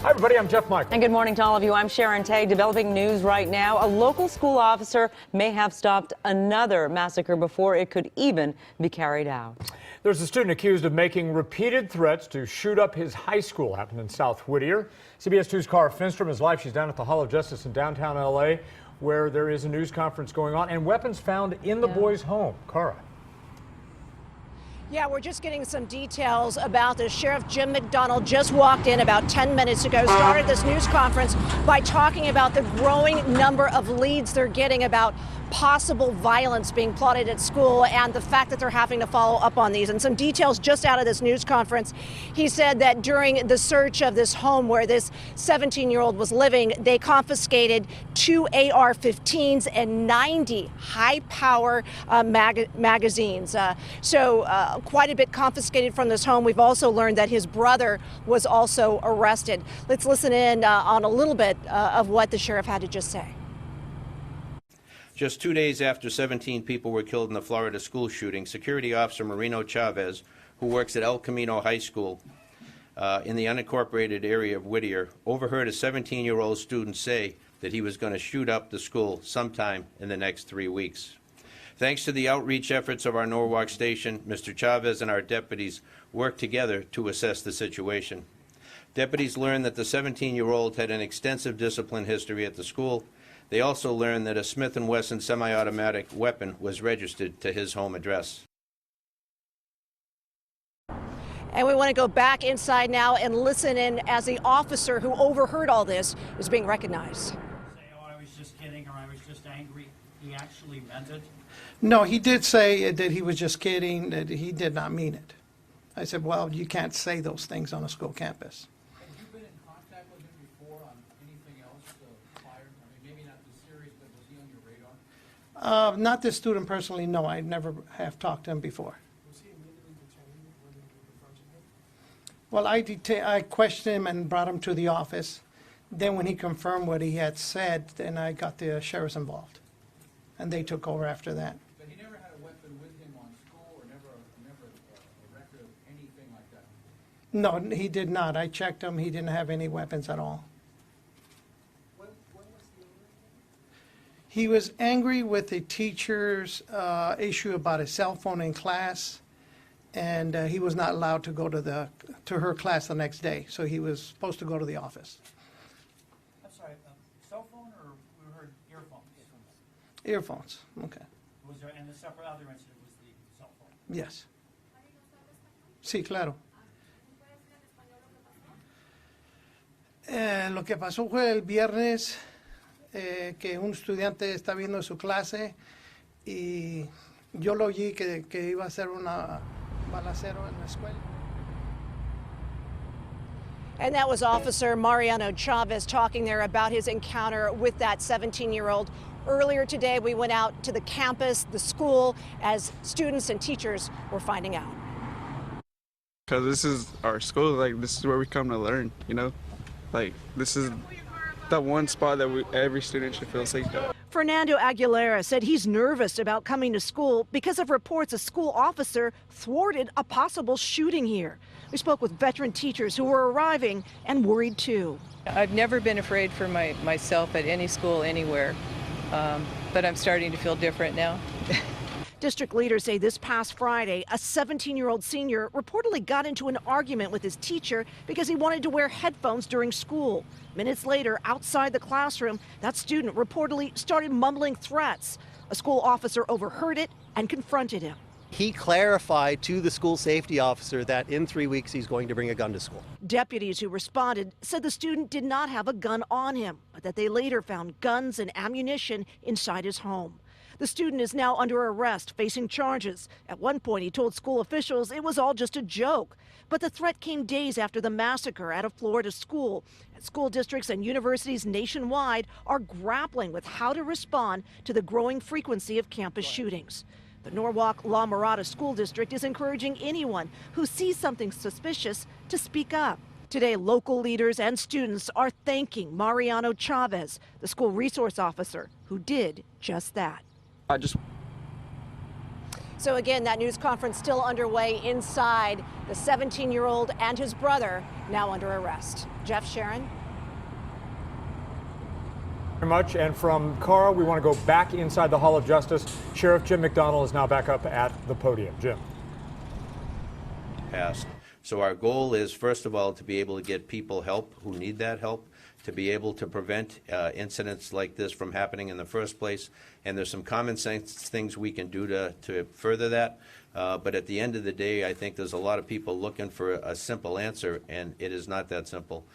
Hi, everybody. I'm Jeff Michael. And good morning to all of you. I'm Sharon Tay. Developing news right now. A local school officer may have stopped another massacre before it could even be carried out. There's a student accused of making repeated threats to shoot up his high school. Happened in South Whittier. CBS 2's Cara Finstrom is live. She's down at the Hall of Justice in downtown L.A., where there is a news conference going on and weapons found in the boy's home. Cara. Yeah, we're just getting some details about this. Sheriff Jim McDonald just walked in about 10 minutes ago, started this news conference by talking about the growing number of leads they're getting about possible violence being plotted at school and the fact that they're having to follow up on these. And some details just out of this news conference. He said that during the search of this home where this 17-year-old was living, they confiscated 2 AR-15s and 90 high-power magazines. So quite a bit confiscated from this home. We've also learned that his brother was also arrested. Let's listen in on a little bit of what the sheriff had to just say. Just 2 days after 17 people were killed in the Florida school shooting, security officer Marino Chavez, who works at El Camino High School in the unincorporated area of Whittier, overheard a 17-year-old student say that he was going to shoot up the school sometime in the next 3 weeks. Thanks to the outreach efforts of our Norwalk station, Mr. Chavez and our deputies worked together to assess the situation. Deputies learned that the 17-year-old had an extensive discipline history at the school. They also learned that a Smith & Wesson semi-automatic weapon was registered to his home address. And we want to go back inside now and listen in as the officer who overheard all this is being recognized. Say, oh, I was just kidding, or I was just angry. He actually meant it? No, he did say that he was just kidding, that he did not mean it. I said, well, you can't say those things on a school campus. Have you been in contact with him before on anything else prior? I mean, maybe not this serious, but was he on your radar? Not this student personally, no. I never have talked to him before. Was he immediately detained when you confronted him? Well, I questioned him and brought him to the office. Then when he confirmed what he had said, then I got the sheriffs involved. And they took over after that. But he never had a weapon with him on school, or never a record of anything like that? No, he did not. I checked him. He didn't have any weapons at all. When was he angry? He was angry with the teacher's issue about his cell phone in class, and he was not allowed to go to her class the next day. So he was supposed to go to the office. I'm sorry, cell phone, or we heard earphones? Earphones, okay. Was there, and the separate other incident was the cell phone? Yes. Sí, claro. Lo que pasó fue el viernes que un estudiante está viendo su clase y yo lo oí que iba a hacer una balacero en la escuela. And that was Officer Mariano Chavez talking there about his encounter with that 17-year-old. Earlier today, we went out to the campus, the school, as students and teachers were finding out. Because this is our school, like this is where we come to learn, you know? Like this is the one spot that every student should feel safe at. Fernando Aguilera said he's nervous about coming to school because of reports a school officer thwarted a possible shooting here. We spoke with veteran teachers who were arriving and worried too. I've never been afraid for myself at any school anywhere, but I'm starting to feel different now. District leaders say this past Friday, a 17-year-old senior reportedly got into an argument with his teacher because he wanted to wear headphones during school. Minutes later, outside the classroom, that student reportedly started mumbling threats. A school officer overheard it and confronted him. He clarified to the school safety officer that in 3 weeks he's going to bring a gun to school. Deputies who responded said the student did not have a gun on him, but that they later found guns and ammunition inside his home. The student is now under arrest, facing charges. At one point, he told school officials it was all just a joke. But the threat came days after the massacre at a Florida school. And school districts and universities nationwide are grappling with how to respond to the growing frequency of campus shootings. The Norwalk La Mirada School District is encouraging anyone who sees something suspicious to speak up. Today, local leaders and students are thanking Mariano Chavez, the school resource officer, who did just that. So again, that news conference still underway inside. The 17-year-old and his brother now under arrest. Jeff, Sharon. Very much. And from Carl, we want to go back inside the Hall of Justice. Sheriff Jim McDonnell is now back up at the podium. Jim. Passed. So our goal is, first of all, to be able to get people help who need that help, to be able to prevent incidents like this from happening in the first place. And there's some common sense things we can do to further that. But at the end of the day, I think there's a lot of people looking for a simple answer, and it is not that simple.